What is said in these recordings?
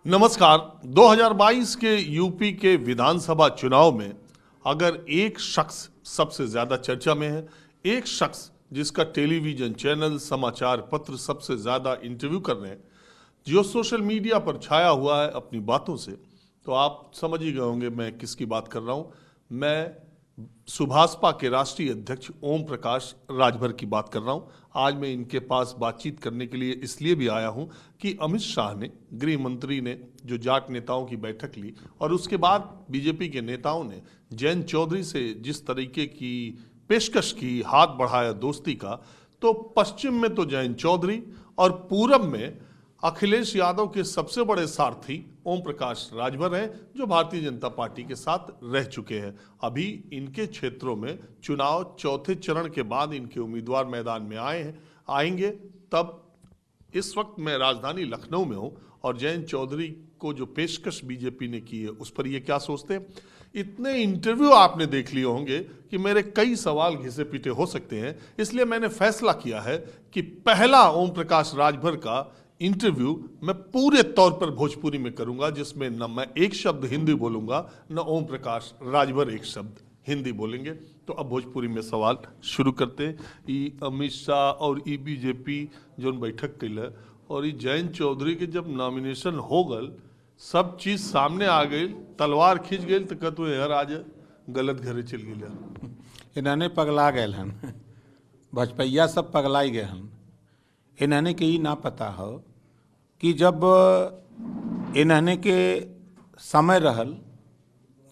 नमस्कार। 2022 के यूपी के विधानसभा चुनाव में अगर एक शख्स सबसे ज्यादा चर्चा में है, एक शख्स जिसका टेलीविजन चैनल, समाचार पत्र सबसे ज्यादा इंटरव्यू कर रहे हैं, जो सोशल मीडिया पर छाया हुआ है अपनी बातों से, तो आप समझ ही गए होंगे मैं किसकी बात कर रहा हूं। मैं सुभाषपा के राष्ट्रीय अध्यक्ष ओम प्रकाश राजभर की बात कर रहा हूं। आज मैं इनके पास बातचीत करने के लिए इसलिए भी आया हूं कि अमित शाह ने, गृह मंत्री ने जो जाट नेताओं की बैठक ली और उसके बाद बीजेपी के नेताओं ने जयंत चौधरी से जिस तरीके की पेशकश की, हाथ बढ़ाया दोस्ती का, तो पश्चिम में तो जयंत चौधरी और पूरब में अखिलेश यादव के सबसे बड़े सारथी ओम प्रकाश राजभर हैं, जो भारतीय जनता पार्टी के साथ रह चुके हैं। अभी इनके क्षेत्रों में चुनाव चौथे चरण के बाद इनके उम्मीदवार मैदान में आएंगे। तब इस वक्त मैं राजधानी लखनऊ में हूं और जयंत चौधरी को जो पेशकश बीजेपी ने की है उस पर ये क्या सोचते हैं। इतने इंटरव्यू आपने देख लिए होंगे कि मेरे कई सवाल घिसे पीटे हो सकते हैं, इसलिए मैंने फैसला किया है कि पहला ओम प्रकाश राजभर का इंटरव्यू मैं पूरे तौर पर भोजपुरी में करूंगा, जिसमें न मैं एक शब्द हिंदी बोलूंगा न ओम प्रकाश राजभर एक शब्द हिंदी बोलेंगे। तो अब भोजपुरी में सवाल शुरू करते हैं। ई अमित शाह और ई बीजेपी जो बैठक कैल और ई जयंत चौधरी के जब नॉमिनेशन हो गल, सब चीज सामने आ गई, तलवार खींच गई, तो कहते यार आज गलत घरे चल गए। इन्हने पगला गए हन, भजपैया सब पगलाई गए हन। इन्हने के ही ना पता हो कि जब इन्हने के समय रहल,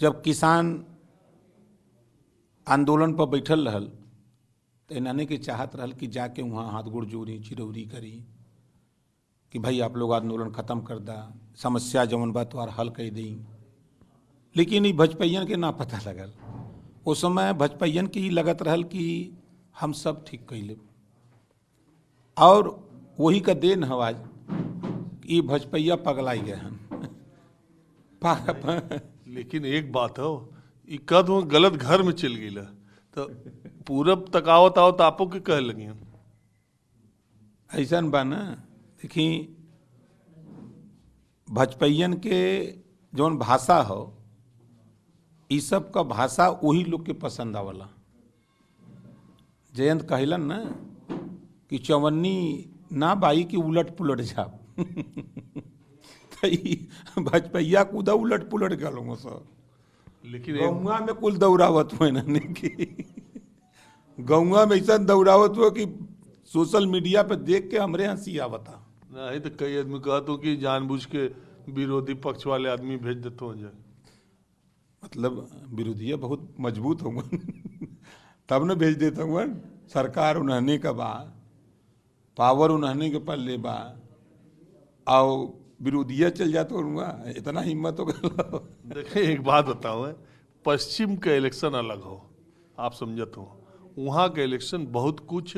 जब किसान आंदोलन पर बैठल रहल, तो इन्हने के चाहत रहल कि जाके वहाँ हाथ गोड़ जोड़ी, चिरौरी करी कि भाई आप लोग आंदोलन खत्म कर दा, समस्या जमन बा तो हल कर दी। लेकिन ये भजपैयन के ना पता लगल। उस समय भजपैयन के ही लगत रहल कि हम सब ठीक कैले, और वही का देन हवाज ये भजपैया पगलाई गए हैं। लेकिन एक बात हो, कद वो गलत घर में चल गई तो पूरब तकावत आओ तापो के कह लगी ऐसा बा ना। देखी भजपैयन के जौन भाषा हो, ई सब का भाषा वही लोग के पसंद आवला। जयंत कहलन ना कि चवन्नी ना बाई की उलट पुलट जाप। भजपैया कूदा उलट पुलट गलो सर। लेकिन गौवा में कुल दौड़ावत हुए ना कि गौवा में ऐसा दौड़ावत हुआ कि सोशल मीडिया पे देख के हमरे हंसी आवता। नहीं तो कई आदमी कहते हो कि जानबूझ के विरोधी पक्ष वाले आदमी भेज देते हो जाए, मतलब विरोधी बहुत मजबूत होंगे तब न भेज देता हूँ। सरकार उन्हने का बा, पावर उन्हने के पल्ले बा, आओ विरोधिया चल जाते होगा, इतना हिम्मत हो गया। देखिए एक बात बताओ, पश्चिम का इलेक्शन अलग हो, आप समझत हो, वहाँ का इलेक्शन बहुत कुछ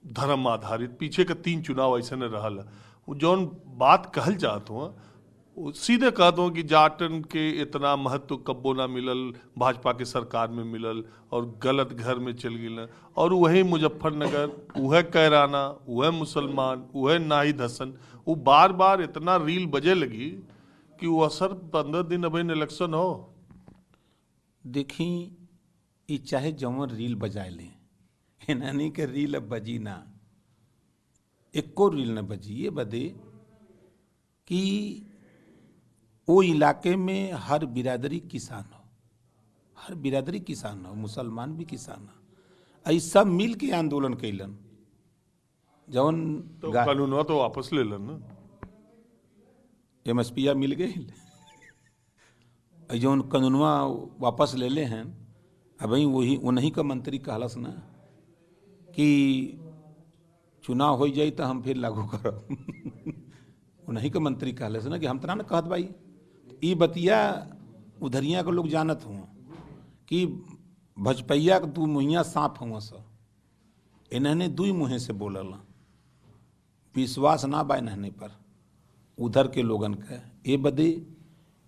धर्म आधारित, पीछे का 3 चुनाव ऐसे न रहल। जौन बात कहल चाहत हो सीधे कहते हो कि जाटन के इतना महत्व कब्बो ना मिलल, भाजपा के सरकार में मिलल और गलत घर में चल गई। और वही मुजफ्फरनगर, वह कैराना, वह मुसलमान, वह नाहिद हसन, वो बार बार इतना रील बजे लगी कि वो असर 15 दिन अभी इलेक्शन हो। देखी ये चाहे जवन रील बजाए लें, इन्हनी के रील अब बजी ना, एको रील न बजी। ये बदे कि वो इलाके में हर बिरादरी किसान हो, हर बिरादरी किसान हो, मुसलमान भी किसान हो, ऐ सब मिल के आंदोलन कैलन। जौन तो कानूनवा तो वापस ले लन ना, MSP मिल गई, जौन कानूनवा वापस ले ले हैं। अब वही उन्हीं का मंत्री कहलस ना कि चुनाव हो जाए तो हम फिर लागू करब। उन्हीं का मंत्री कहलस ना कि हम तना न कहत भाई। ई बतिया उधरिया के लोग जानत हुआ कि भजपैया के 2 मुहिया सांप हुआ सा। इन्हने 2 मुँहे से बोलल, विश्वास ना बा इन्हने पर उधर के लोगन का। ये बदे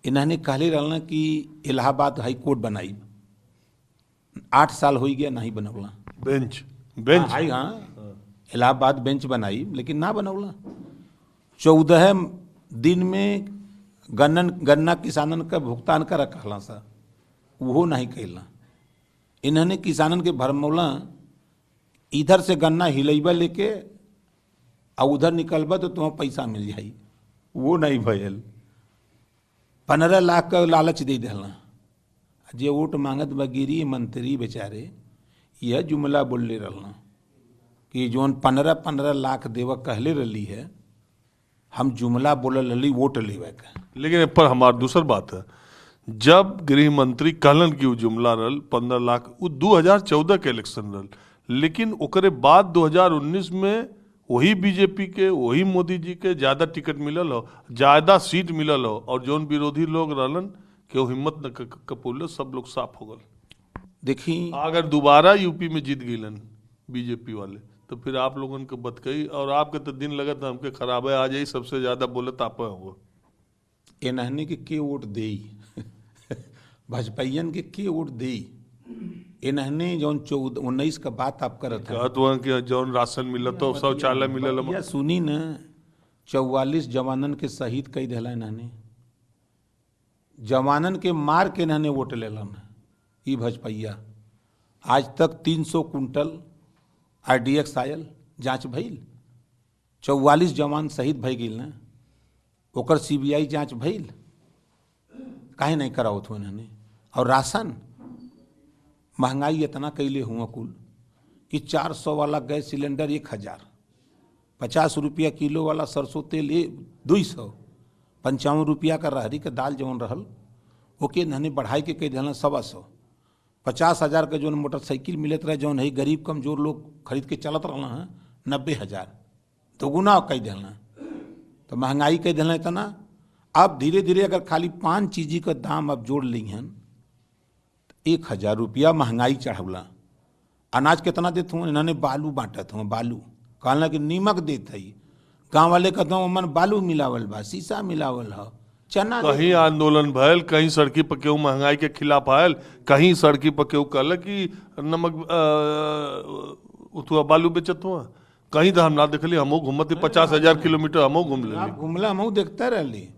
इन्हने कहले रहना कि इलाहाबाद हाई कोर्ट बनाई, 8 साल हो गया नहीं बनौला। बेंच हाँ, इलाहाबाद बेंच बनाई लेकिन ना बनौला। 14 दिन में गन्ना किसानन का भुगतान कर कहला सा, वो नहीं कैला। इन्होंने किसानन के भरमौला इधर से गन्ना हिलैबा लेके और उधर निकलबा तो तुम्हें पैसा मिल जाई, वो नहीं भयल। 15 लाख का लालच दे दिला। जे वोट मांगत बगिरी मंत्री बेचारे यह जुमला बोलले रहना कि जोन 15 लाख देव कहले रही है, हम जुमला बोल रही वोट लेवे का। लेकिन पर हमार दूसर बात है, जब गृह मंत्री कहलन कि वो जुमला रल 15 लाख, वो 2014 के इलेक्शन रल, लेकिन ओकरे बाद 2019 में वही बीजेपी के, वही मोदी जी के ज्यादा टिकट मिलल हो, ज्यादा सीट मिलल हो, और जोन विरोधी लोग रहलन कि वो हिम्मत न कपूल, सब लोग साफ हो गल। देखी अगर दोबारा यूपी में जीत गईलन बीजेपी वाले तो फिर आप लोगों को बतकई, और आपके तो दिन लगत हमके खराब है, आज यही सबसे ज्यादा बोलत आप हुआ। एनहने के वोट दे भाजपाइयन के वोट दे। इन्हने जौन 19 का बात आप करत हैं, कि जौन राशन मिलत हो, शौचालय मिलल, या सुनी न 44 जवानन के शहीद कई दिला। इन्हने जवानन के मार के इन्हने वोट लेलन। ई भजपैया आज तक 300 कुंटल RDX आयल, जांच भइल, 44 जवान शहीद भई गेल न, ओकर CBI जांच भइल, काहे नहीं करावत हो इन्हने। और राशन महंगाई इतना कैले हुआ कुल कि 400 वाला गैस सिलेंडर 1000, 50 रुपया किलो वाला सरसों तेल 200, 55 रुपया का रहरी का दाल जौन रहल ओके इन्हने बढ़ाई के कह दिला 125, 50,000 का जो मोटरसाइकिल मिलत रहे, जौन है गरीब कमजोर लोग खरीद के चलत रहना है 90,000, दोगुना कह दिला। तो महंगाई कह दिला इतना। अब धीरे धीरे अगर खाली 5 चीज़ का दाम अब जोड़ ली हैं, 1000 रुपया महंगाई चढ़ौला। अनाज कितना देते हुए इन्होंने बालू बांटत हुआ, बालू कहला कि नीमक देते ही, गाँव वाले कहते हैं मन बालू मिलावल बा, शीशा मिलावल है, चना। कहीं आंदोलन भयल, कहीं सड़की पर केहू महंगाई के खिलाफ आयल, कहीं सड़की पर केहू कहल कि नमक उतुआ बालू बेचत हुआ, कहीं तो हम ना देखली। हमो घूमती 50,000 किलोमीटर हमो घूम ले, घूमला हमो देखते रहली।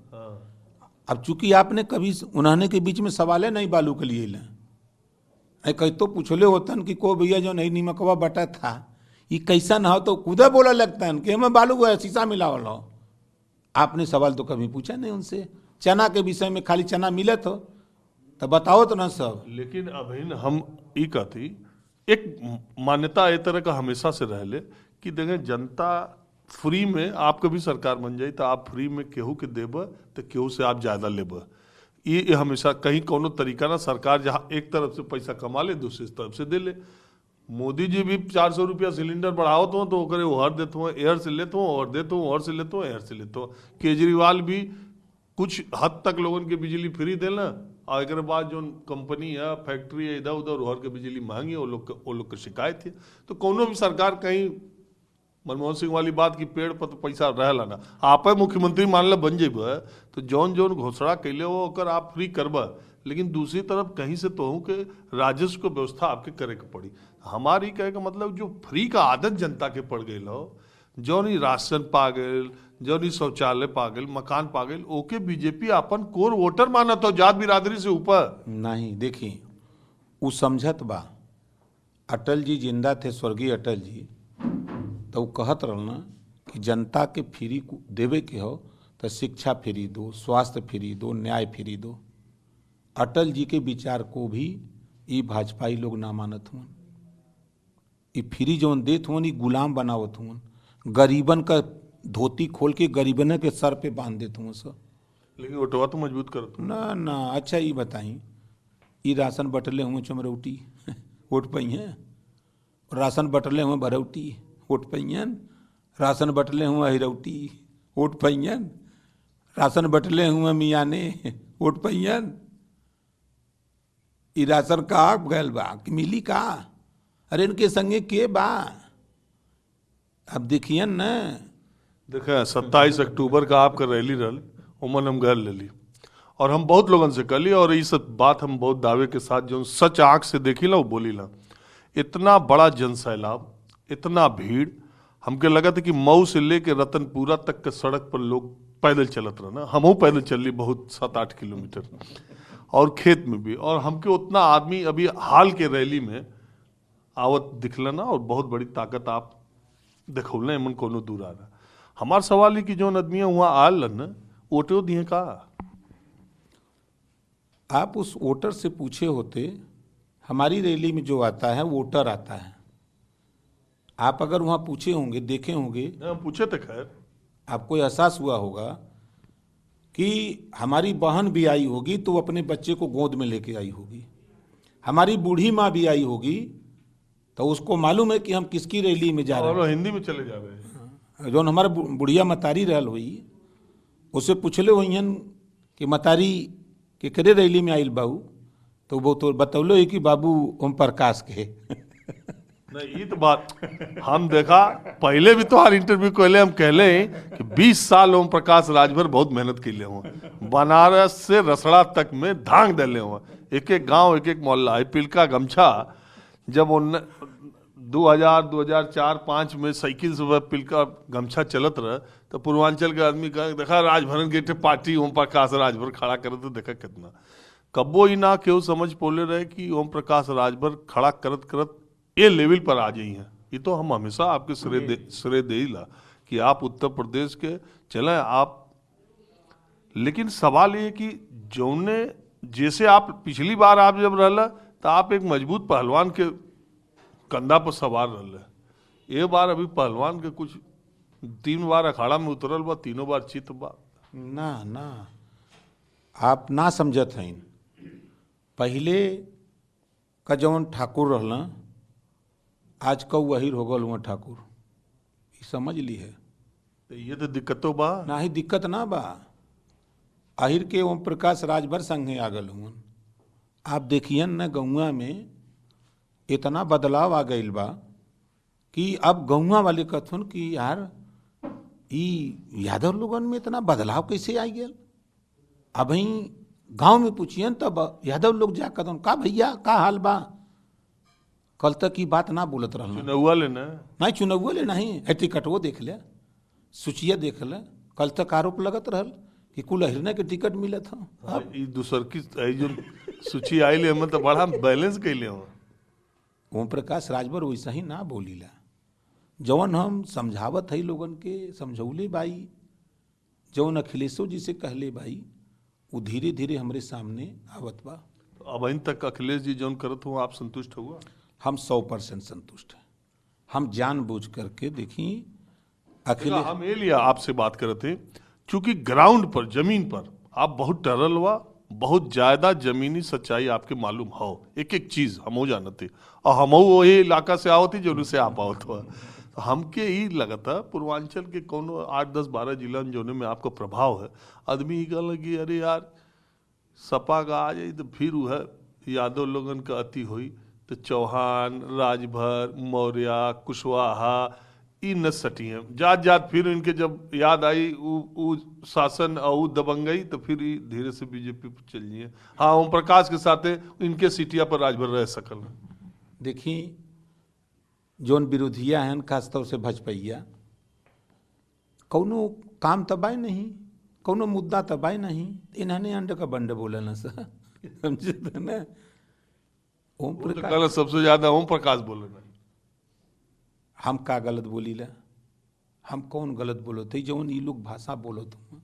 अब चूंकि आपने कभी उन्होंने के बीच में सवाले नहीं बालू के लिए कहीं तो पूछले होतन कि को भैया जो नहीं नीमकवा बटा था ये कैसा ना हो, तो खुदा बोला लगता है कि हमें बालू को शीशा मिलावल हो। आपने सवाल तो कभी पूछा नहीं उनसे। चना के विषय में खाली चना मिले तो बताओ तो ना सब। लेकिन अभी हम ई कहती एक मान्यता ए तरह का हमेशा से रहले कि देखें जनता फ्री में, आप कभी सरकार बन जाई तो आप फ्री में केहू के देब तो केहू से आप ज्यादा लेब। ये हमेशा कहीं कोनो तरीका ना, सरकार जहाँ एक तरफ से पैसा कमा ले दूसरी तरफ से दे ले। मोदी जी भी 400 रुपया सिलेंडर बढ़ावत हो तो ओकरे ओहर देते हो, एयर से लेते हो और देते हो, ओहर से लेते हो, एयर से लेते हो। केजरीवाल भी कुछ हद तक लोगन के बिजली फ्री देना, और एक बाद जो कंपनी है फैक्ट्री है इधर उधर ओहर के बिजली महंगी है, वो लोग की शिकायत है। तो कोनो भी सरकार कहीं मनमोहन सिंह वाली बात की पेड़ पर तो पैसा रहला ना, आप मुख्यमंत्री मान ला बन जेब तो जौन जौन घोषणा कैले हो ओकर आप फ्री करबा, लेकिन दूसरी तरफ कहीं से तो हूँ कि राजस्व को व्यवस्था आपके करे के पड़ी। हमारी कहे का मतलब जो फ्री का आदत जनता के पड़ गई हो, जौन ही राशन पा गए, जौन ही शौचालय पा गए, मकान पा गए, ओके बीजेपी अपन कोर वोटर मानत हो, जात बिरादरी से ऊपर नहीं। देखी वो समझत बा, अटल जी जिंदा थे, स्वर्गीय अटल जी, तो कहत रहना कि जनता के फ्री देवे के हो तो शिक्षा फ्री दो, स्वास्थ्य फ्री दो, न्याय फ्री दो। अटल जी के विचार को भी ये भाजपाई लोग ना मानत हुआ। ये फ्री जौन देत हुआ ये गुलाम बनावत हुआ, गरीबन का धोती खोल के गरीबन के सर पे बांध देते हुआ सब। लेकिन वोटवा तो मजबूत करत ना ना। अच्छा ये बताई, ये राशन बटले हुए चमरौटी वोट पई हैं, राशन बटले हुए भरौटी वोट पैन, राशन बटले हुए हिरौटी वोट पैन, राशन बटले हुए मियाने वोट पैन। ई राशन का गैल बा कि मिली का? अरे इनके संगे के बा? अब देखिए न, देखे 27 अक्टूबर का आपका रैली रल उमन हम घर ले ली, और हम बहुत लोगन से कली, और ये सब बात हम बहुत दावे के साथ जो सच आंख से देखी ला वो बोली ला। इतना बड़ा जनसैलाब, इतना भीड़, हमके लगा था कि मऊ से लेके रतनपुरा तक के सड़क पर लोग पैदल चलत रहना, हमहू पैदल चलली बहुत 7-8 किलोमीटर, और खेत में भी। और हमके उतना आदमी अभी हाल के रैली में आवत दिखलना, और बहुत बड़ी ताकत आप देखौले, मन कोनो दूर आ रहा। हमार सवाल है कि जो आदमी वहाँ आल न वोटो दिए का? आप उस वोटर से पूछे होते, हमारी रैली में जो आता है वोटर आता है। आप अगर वहाँ पूछे होंगे, देखे होंगे, पूछे तो खैर आपको एहसास हुआ होगा कि हमारी बहन भी आई होगी तो वो अपने बच्चे को गोद में लेके आई होगी, हमारी बूढ़ी माँ भी आई होगी तो उसको मालूम है कि हम किसकी रैली में जा रहे हैं। और हिंदी में चले जा रहे हैं। जो हमारा बुढ़िया मतारी रहल हुई, उससे पूछले हुई कि मतारी के करे रैली में आइल बाबू, तो वो तो बतौलो है कि बाबू ओम प्रकाश के। नहीं, ये तो बात हम देखा पहले भी तो हर इंटरव्यू कहले, हम कहले कि 20 साल ओम प्रकाश राजभर बहुत मेहनत कैले हुआ, बनारस से रसड़ा तक में धांग डाले हुआ, एक एक गांव एक एक मोहल्ला है। पिलका गमछा जब 2004-5 में साइकिल से पिलका गमछा चलत रहा, तो पूर्वांचल के आदमी का देखा राजभरन के पार्टी ओम प्रकाश राजभर खड़ा करे, तो देखा कितना कब्बो ही ना केहू समझ पोले रहे कि ओम प्रकाश राजभर खड़ा करत करत ये लेवल पर आ जाई हैं। ये तो हम हमेशा आपके श्रेय दे ला कि आप उत्तर प्रदेश के चले आप, लेकिन सवाल ये कि जौने जैसे आप पिछली बार आप जब रहला तो आप एक मजबूत पहलवान के कंधा पर सवार रहले, ये बार अभी पहलवान के कुछ 3 बार अखाड़ा में उतरल बा, 3 बार चित बा। ना ना, आप ना समझत हैं। पहले का जौन ठाकुर रहला, आज का वही हो गल हुआ ठाकुर, समझ ली है। तो ये तो दिक्कतों बा ना ही दिक्कत ना बा, आहिर के ओम प्रकाश राजभर संगे आ गल हुआ। आप देखियन न गौवा में इतना बदलाव आ गईल बा कि अब गौवा वाले कथन कि यार ई यादव लोगन में इतना बदलाव कैसे आ गया। अब ही गांव में पूछियन तब यादव लोग जा कदम का भैया का हाल बा, कल तक की बात ना बोलत रहना। चुनौआ लेना नहीं, चुनौआ ले नहीं, टिकटवो देख ले, सूचिया देख ले, कल तक आरोप लगत रहल कि कुल हिरने के टिकट मिलत था। दूसर की जो सूची आई ले तो बड़ा बैलेंस कैले हो। ओम प्रकाश राजभर वैसा ही ना बोलीला, जवन हम समझावत है लोगन के, समझौले बाई, जवन अखिलेशो जी से कहले बाई, वो धीरे धीरे हमारे सामने आवत बा। अब इन तक अखिलेश जी जौन करत हो आप संतुष्ट हुआ? हम 100% संतुष्ट हैं। हम जानबूझ करके देखिए अखिलेश, हम ये लिया आपसे बात कर रहे थे, चूंकि ग्राउंड पर जमीन पर आप बहुत टरल हुआ, बहुत ज्यादा जमीनी सच्चाई आपके मालूम हो, एक एक चीज हम हो जानते, और हम वही इलाका से आओ थी जो उनसे आप आओ था। तो हमके ही लगा था पूर्वांचल के कोनो 8-10-12 जिला जोने में आपका प्रभाव है, आदमी ही कहला कि अरे यार सपा का आ जाए तो फिर वह यादव लोगन का अति हुई, तो चौहान, राजभर, मौर्य, कुशवाहा ई न सटी हैं जात जात। फिर इनके जब याद आई उ शासन और दबंगई, तो फिर धीरे से बीजेपी पर चल जाइए। हाँ, ओम प्रकाश के साथ इनके सीटिया पर राजभर रह सकल। देखिए जोन विरोधिया हैं, खासतौर से भजपैया, कौनो काम तबाही नहीं, कौनो मुद्दा तबाही नहीं, इन्होंने अंड का बंड बोला ना सर, समझे तो ना। ओम प्रकाश सबसे ज्यादा ओम प्रकाश बोले ना। हम का गलत बोलीला? हम कौन गलत बोलो थे? जौन ये लोग भाषा बोलो तुम,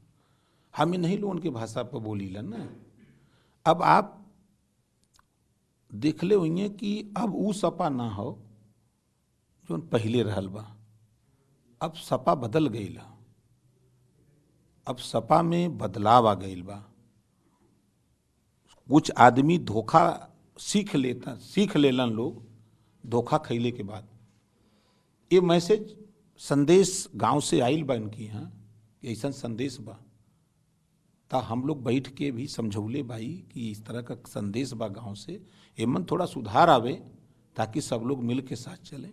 हमें नहीं लोगों की भाषा पर बोलीला ना। अब आप देख ले हुई कि अब वो सपा ना हो जो पहले रहल बा, अब सपा बदल गई ला, अब सपा में बदलाव आ गई बा। कुछ आदमी धोखा सीख लेलन लोग, धोखा खैले के बाद। ये मैसेज संदेश गांव से आइल बा इनकी यहाँ, ऐसा संदेश बा, ता हम लोग बैठ के भी समझौले भाई कि इस तरह का संदेश बा गांव से, एमन थोड़ा सुधार आवे ताकि सब लोग मिल के साथ चले।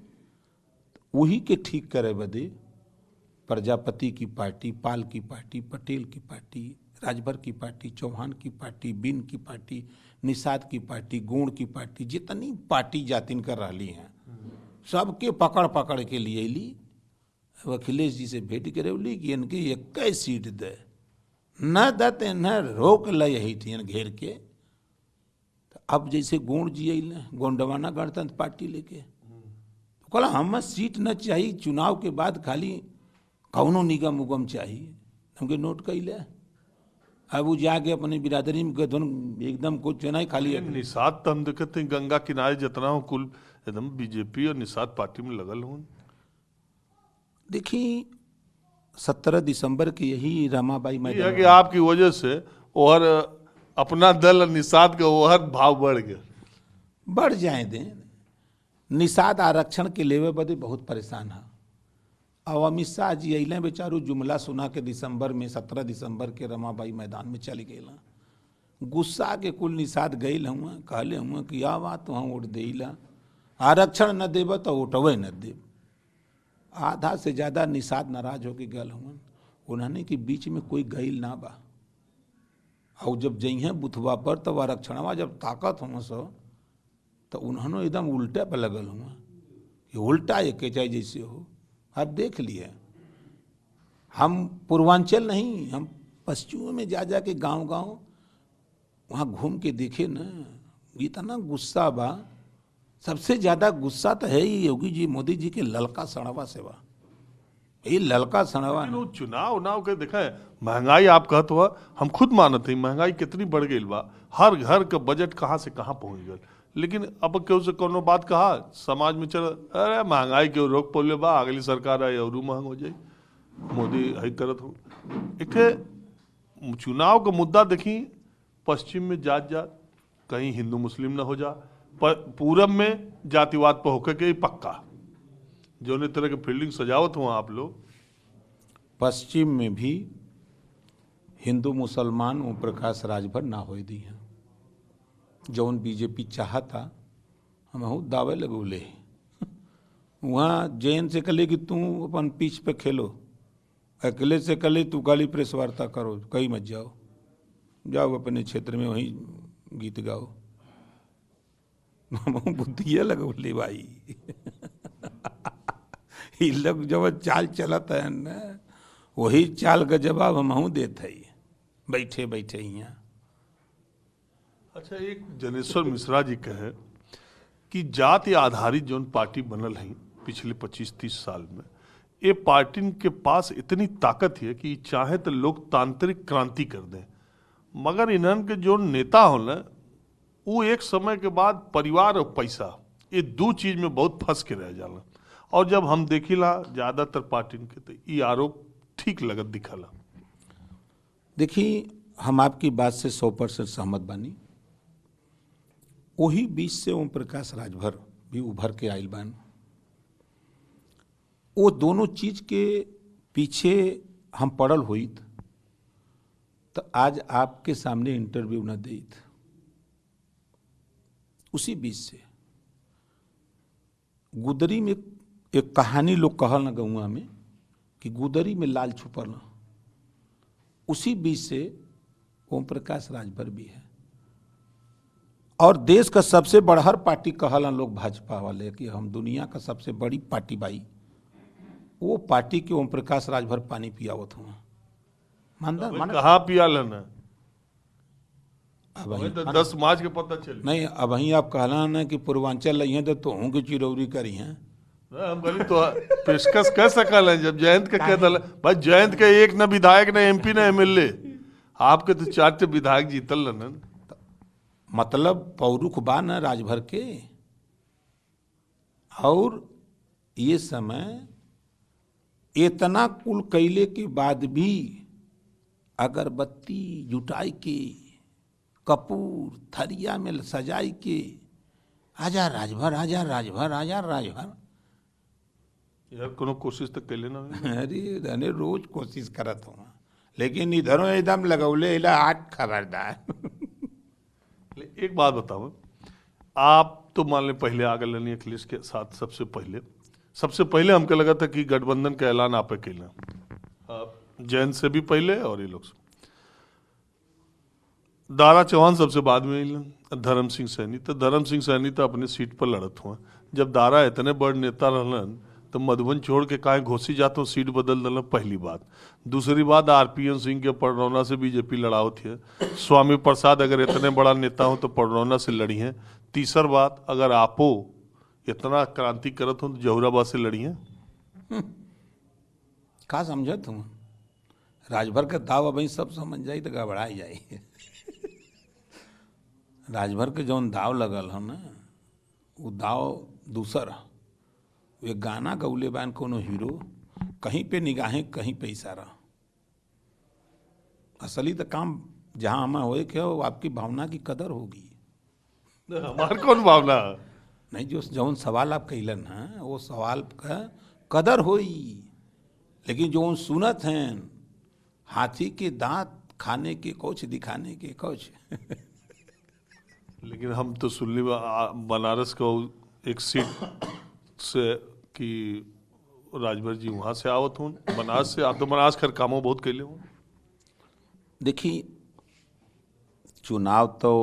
वही के ठीक करे बदे प्रजापति की पार्टी, पाल की पार्टी, पटेल की पार्टी, राजभर की पार्टी, चौहान की पार्टी, बिन की पार्टी, निषाद की पार्टी, गोंड की पार्टी, जितनी पार्टी जातिन कर रही हैं सबके पकड़ पकड़ के लिए ली। अखिलेश जी से भेंट करे बोली कि इनके 21 सीट दे, न दते न रोक ल यही थी घेर के। तो अब जैसे गोंड जी अल गोंडवाना गणतंत्र पार्टी लेके तो कहला हम सीट न चाहिए, चुनाव के बाद खाली कौनो निगम उगम चाहिए, हमके नोट कैले। अब वो जाके अपने बिरादरी में एकदम कुछ नहीं खाली निषाद तो हम देखते हैं गंगा किनारे जितना हो कुल एकदम बीजेपी और निषाद पार्टी में लगल हूँ। देखिए 17 दिसंबर की यही रमाबाई ये है मैदान कि आपकी वजह से और अपना दल और निषाद का ओहर भाव बढ़ गया। बढ़ जाए दें, निषाद आरक्षण के लेवे बदे बहुत परेशान है। और अमित शाह जी अल बेचारू जुमला सुना के दिसंबर में 17 दिसंबर के रमाबाई मैदान में चल गए, गुस्सा के कुल निषाद गए हुआ कहले हुआ कि या बात वहाँ वोट देला, आरक्षण न देव तो वोटवे न देव। आधा से ज़्यादा निषाद नाराज होके गल हुआ, उन्होंने कि बीच में कोई गईल ना बा। और जब जइहें बुथवा पर तब आरक्षणवा जब ताकत हुआ सो तो उन्होंने एकदम उल्टे पर लगल हुआ कि उल्टा एक चाहे जैसे हो। आप देख लिए, हम पूर्वांचल नहीं, हम पश्चिम में जा जा के गाँव गाँव वहाँ घूम के देखे न, इतना गुस्सा बा। सबसे ज़्यादा गुस्सा तो है ही योगी जी मोदी जी के ललका सड़वा से बा। ये ललका सड़वा लेकिन वो चुनाव उनाव के देखा है, महंगाई आप कहत हुआ, हम खुद मानते हैं महंगाई कितनी बढ़ गई बा, हर घर का बजट कहाँ से कहाँ पहुँच गया। लेकिन अब क्यों से कोनो बात कहा समाज में चल, अरे महंगाई क्यों रोक पोले बा, अगली सरकार आई और महंग हो जाए, मोदी हई करत हो। एक चुनाव का मुद्दा देखी, पश्चिम में जात जात कहीं हिंदू मुस्लिम न हो जा, पूरब में जातिवाद पर होकर के पक्का जो ने तरह के फील्डिंग सजावत हुआ आप लोग। पश्चिम में भी हिंदू मुसलमान ओम प्रकाश राजभर ना हो दी हैं, जौन बीजेपी चाहता हम दावे लगौले। वहाँ जैन से कले कि तू अपन पिच पे खेलो, अकेले से कले तू गाली प्रेस वार्ता करो, कहीं मत जाओ, जाओ अपने क्षेत्र में वहीं गीत गाओ। बुद्धिया लगौले भाई। ये लोग जब चाल चलता है न, वही चाल का जवाब हम देते ही बैठे बैठे यहाँ। अच्छा, एक जनेश्वर मिश्रा जी कहे कि जाति आधारित जो पार्टी बनल है पिछले 25-30 साल में, ये पार्टी के पास इतनी ताकत है कि चाहे तो लोकतांत्रिक क्रांति कर दें, मगर इन्हन के जो नेता हो न, वो एक समय के बाद परिवार और पैसा ये दो चीज में बहुत फंस के रह जाला। और जब हम देखिला ज्यादातर पार्टी के तो ये आरोप ठीक लगत दिखला। देखिए, हम आपकी बात से 100% सहमत बानी। वही बीच से ओम प्रकाश राजभर भी उभर के आयल बान। वो दोनों चीज के पीछे हम पड़ल हुई तो आज आपके सामने इंटरव्यू न देत। उसी बीच से गुदरी में एक कहानी लोग कहल न गौआ में कि गुदरी में लाल छुपल न, उसी बीच से ओम प्रकाश राजभर भी है। और देश का सबसे बड़हर पार्टी कहल लोग भाजपा वाले कि हम दुनिया का सबसे बड़ी पार्टी बाई, वो पार्टी के ओम प्रकाश राजभर पानी पियावत हुआ। कहाँ पियाल है? अब तो 10 मार्च के पता चल नहीं, अब वहीं आप कहला ना कि पूर्वांचल रही हैं तो हूँ की चिरौरी करी हैं। हम बोली तो पेशकश कर सकल है जब जयंत का कह दल भाई, जयंत के एक न विधायक न एमपी न एमएलए, आपके तो 4 विधायक जीतल न, मतलब पौरुख बा न राजभर के। और ये समय इतना कुल कैले के बाद भी अगरबत्ती जुटाई के, कपूर थरिया में सजाई के, आजा राजभर आजा राजभर आजा राजभर। यार कोनो कोशिश तो कैले ना। अरे रोज कोशिश करत हूँ, लेकिन इधरों एकदम लगौले इला हाथ खबरदार। एक बात बताओ, आप तो मान ले पहले आ गए अखिलेश के साथ, सबसे पहले हमको लगा था कि गठबंधन का ऐलान आप कैला, जयंत से भी पहले और ये लोग। दारा चौहान सबसे बाद में अलन, धर्म सिंह सैनी तो अपने सीट पर लड़त हुआ। जब दारा इतने बड़ नेता रहलन तो मधुबन छोड़ के काहे घोसी जाते हो, सीट बदल देना, पहली बात। दूसरी बात, आरपीएन सिंह के पडरौना से बीजेपी लड़ावत है। स्वामी प्रसाद अगर इतने बड़ा नेता हो तो पडरौना से लड़ी हैं। तीसर बात, अगर आपो इतना क्रांति करत हो तो जहुराबाद से लड़ी हैं। का समझत हूँ राजभर के दाव अब सब समझ जाई तो गड़बड़ा जाई। राजभर के जौन दाव लगल हो ना, वो दाव दूसर ह। वे गाना गौले बान कोनो हीरो, कहीं पे निगाहें कहीं पे इशारा। असली तो काम जहां हमें होए के हो, आपकी भावना की कदर होगी। हमार कौन भावना? नहीं, जो जौन सवाल आप कैलन है वो सवाल का कदर होई, लेकिन जो सुनत हैं हाथी के दांत खाने के कुछ दिखाने के कुछ। लेकिन हम तो सुनली बनारस को एक सीट से कि राजभर जी वहां से आवत हूँ, बनारस से। आप तो बनारस कर कामों बहुत कैले हो। देखिए, चुनाव तो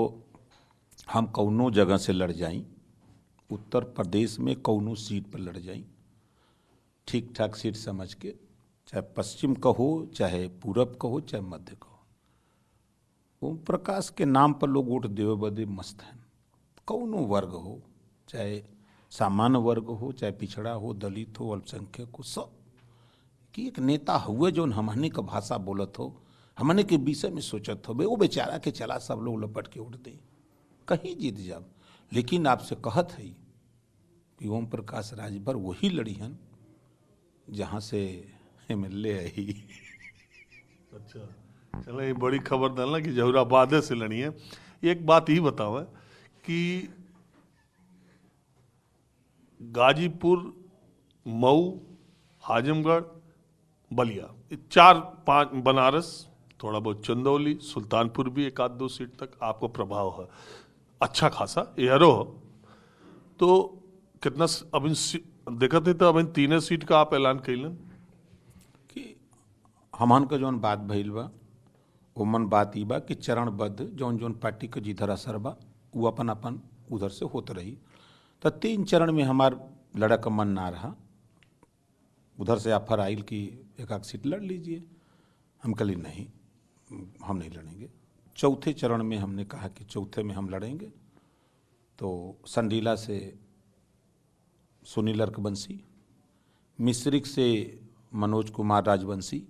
हम कौनो जगह से लड़ जाई, उत्तर प्रदेश में कौनो सीट पर लड़ जाई, ठीक ठाक सीट समझ के, चाहे पश्चिम का हो, चाहे पूरब का हो, चाहे मध्य का हो। ओम प्रकाश के नाम पर लोग वोट देवे बदे मस्त हैं। कौनो वर्ग हो, चाहे सामान्य वर्ग हो, चाहे पिछड़ा हो, दलित हो, अल्पसंख्यक हो, सब कि एक नेता हुए जो हमने का भाषा बोलत हो, हमने के विषय में सोचत हो, वो बेचारा के चला सब लोग लपट के उठ दे, कहीं जीत जाब। लेकिन आपसे कहत है कि ओम प्रकाश राजभर वही लड़ी हन जहाँ से एमएलए आई। अच्छा, चलो ये बड़ी खबर डालना कि जहुराबाद से लड़ी है। एक बात ही बताओ कि गाजीपुर, मऊ, आजमगढ़, बलिया, 4-5, बनारस, थोड़ा बहुत चंदौली, सुल्तानपुर भी 1-2 सीट तक आपको प्रभाव है, अच्छा खासा एयरो हो। तो कितना अब इन देखा थे, तो अब इन 3 सीट का आप ऐलान कैलन कि हमन का जौन बात भइल बा, ओमन बात ई बा कि चरणबद्ध जौन जौन पार्टी के जिधर असर बा वो अपन अपन उधर से होत रही। तो 3 चरण में हमार लड़ा का मन ना रहा। उधर से ऑफर आइल कि 1 सीट लड़ लीजिए, हम कल नहीं, हम नहीं लड़ेंगे। चौथे चरण में हमने कहा कि चौथे में हम लड़ेंगे। तो संडीला से सुनील अर्कबंसी, मिश्रिक से मनोज कुमार राजवंशी,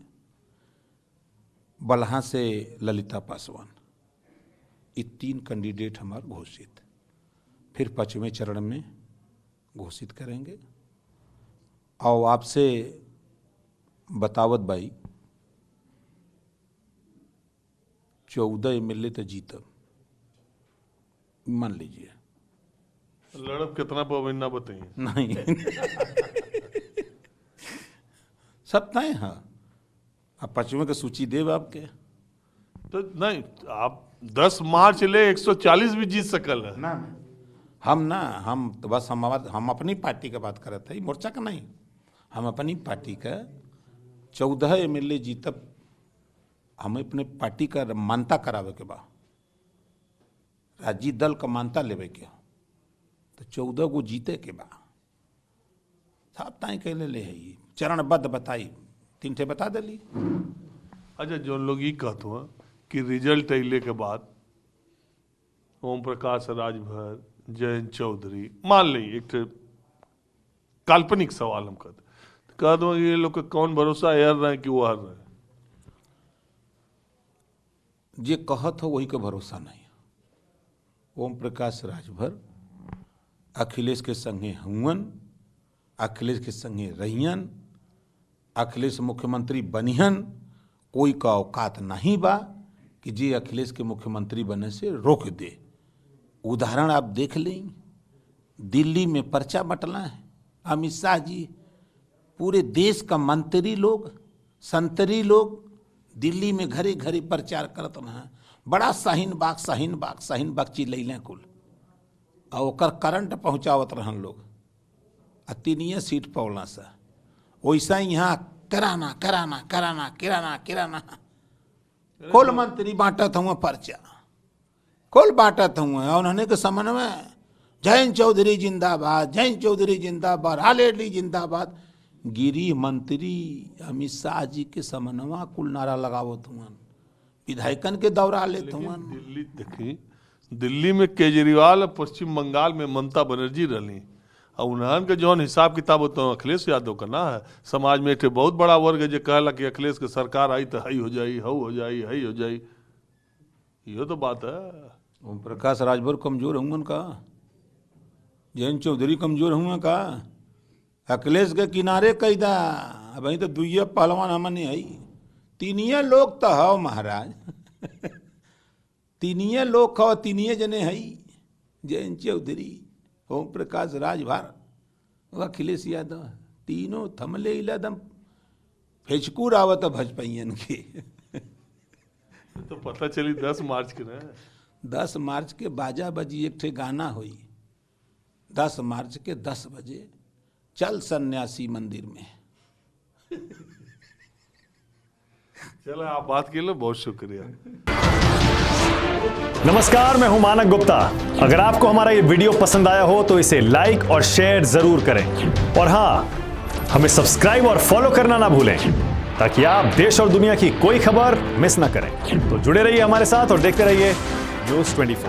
बलहा से ललिता पासवान, ये 3 कैंडिडेट हमारे घोषित। फिर 5वें चरण में घोषित करेंगे। और आपसे बतावत भाई, 14 एमएलए तो जीतब, मान लीजिए। लड़ब कितना पवन ना बताइए। नहीं सब तय है। अब 5वें का सूची देव आपके तो नहीं, आप 10 मार्च ले 140 भी जीत सकल है ना। हम तो बस हम अपनी पार्टी का बात करत है, मोर्चा का नहीं। हम अपनी पार्टी का 14 एमएलए जीतब। हमें अपने पार्टी का मान्यता करावे के बा, राज्य दल का मान्यता लेवे के, तो 14 को जीते के बा। साहब ताई कहले ले है, चरणबद्ध बताई 3 ठे बता दिली। अच्छा, जो लोग ये कहते हैं कि रिजल्ट अले के बाद ओम प्रकाश राजभर, जयंत चौधरी, मान ली एक काल्पनिक सवाल हम कह दो, ये लोग का कौन भरोसा हार रहे हैं कि वो हार रहे हैं? जे कहत हो वही का भरोसा नहीं है। ओम प्रकाश राजभर अखिलेश के संगे हुवन, अखिलेश के संगे रहियन, अखिलेश मुख्यमंत्री बनिहन। कोई का औकात नहीं बा कि जे अखिलेश के मुख्यमंत्री बनने से रोक दे। उदाहरण आप देख लें, दिल्ली में पर्चा बटला है अमित शाह जी, पूरे देश का मंत्री लोग, संतरी लोग दिल्ली में घरे घरे प्रचार करत रहे। बड़ा शाहीन बाग चिल्लैले कुल, और ओकर करंट पहुँचावत रहन लोग। 3 सीट पौला से वैसा ही यहाँ कराना कराना कराना किराना किराना कुल मंत्री बांटत हुआ पर्चा, कुल बांटत हुए। और उन्होंने के समन्वय जयंत चौधरी जिंदाबाद, जयंत चौधरी जिंदाबाद, हालेडली जिंदाबाद। गृह मंत्री अमित शाह जी के समनवा कुल नारा लगावत हुआ, विधायकन के दौरा लेते हुआ। दिल्ली देखी, दिल्ली में केजरीवाल और पश्चिम बंगाल में ममता बनर्जी रही, और उन्हन के जौन हिसाब किताब होता है अखिलेश यादव का ना है। समाज में एक बहुत बड़ा वर्ग है जो कहला कि अखिलेश के सरकार आई तो हई हो जाई, हऊ हो जाई, हई हो जाई। ये तो बात है। ओम प्रकाश राजभर कमजोर हुआ का, जयंत चौधरी कमजोर हुआ का, अखिलेश के किनारे कैदा। अब तो दुइये पहलवान हमने है, तीनिये लोग तो हो महाराज तीनिये लोग हो, तीनिये जने है, जयंत चौधरी, ओम प्रकाश राजभर, अखिलेश यादव, तीनों थमले इलादम फेचकूर आवत भजपैयन के तो पता चली 10 मार्च के ना, 10 मार्च के बाजा बजी, एक ठे गाना हुई 10 मार्च के 10 बजे, चल सन्यासी मंदिर में। चलो आप बात के लिए बहुत शुक्रिया। नमस्कार, मैं हूं मानक गुप्ता। अगर आपको हमारा ये वीडियो पसंद आया हो तो इसे लाइक और शेयर जरूर करें, और हां, हमें सब्सक्राइब और फॉलो करना ना भूलें ताकि आप देश और दुनिया की कोई खबर मिस ना करें। तो जुड़े रहिए हमारे साथ और देखते रहिए News 24।